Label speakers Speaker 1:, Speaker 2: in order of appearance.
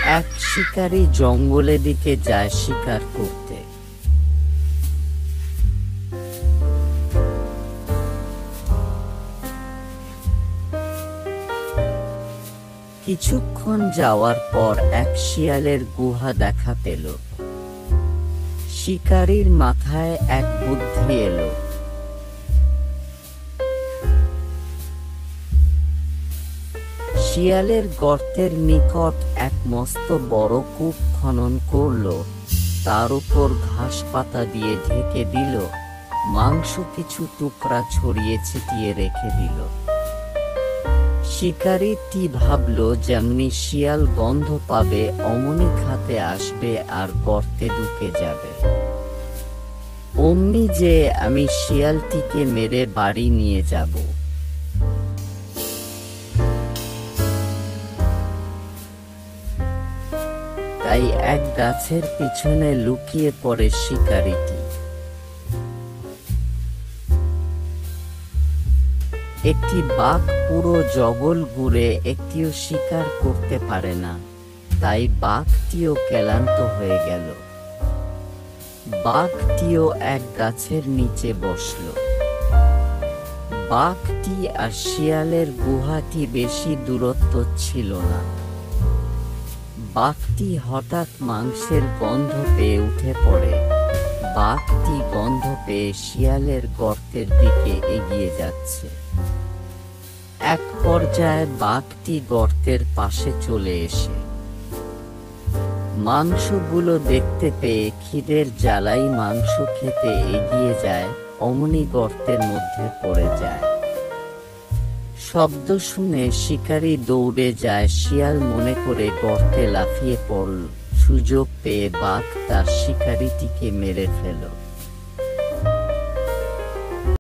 Speaker 1: এক শিকারী জঙ্গলের দিকে যায় শিকার করতে। কিছুক্ষণ যাওয়ার পর এক শিয়ালের গুহা দেখা পেল। শিকারীর মাথায় এক বুদ্ধি এলো। শিয়ালের গর্তের নিকট এক মস্ত বড় কূপ খনন করল, তার উপর ঘাস পাতা দিয়ে ঢেকে দিল, মাংস কিছু টুকরা ছড়িয়ে ছিটিয়ে রেখে দিল। শিকারীটি ভাবল যেমনি শিয়াল গন্ধ পাবে অমনি খাতে আসবে আর গর্তে ঢুকে যাবে। অমনি যে আমি শিয়ালটিকে মেরে বাড়ি নিয়ে যাব। তাই এক গাছের পিছনে লুকিয়ে পড়ে শিকারীটি। একটি বাঘ পুরো জঙ্গল ঘুরে একটিও শিকার করতে পারে না, তাই বাঘটিও ক্লান্ত হয়ে গেল। বাঘটিও এক গাছের নিচে বসল। বাঘটি আর শিয়ালের গুহাটি বেশি দূরত্ব ছিল না। বাঘটি হঠাৎ মাংসের গন্ধ পেয়ে উঠে পড়ে। বাঘটি গন্ধ পেয়ে শিয়ালের গর্তের দিকে এগিয়ে যাচ্ছে। এক পর্যায়ে বাঘটি গর্তের পাশে চলে এসে মাংসগুলো দেখতে পেয়ে খিদের জ্বালাই মাংস খেতে এগিয়ে যায়, অমনি গর্তের মধ্যে পড়ে যায়। শব্দ শুনে শিকারী দৌড়ে যায়। শিয়াল মনে করে গর্তে লাফিয়ে পড়ল। সুযোগ পেয়ে বাঘ তার শিকারীটিকে মেরে ফেলল।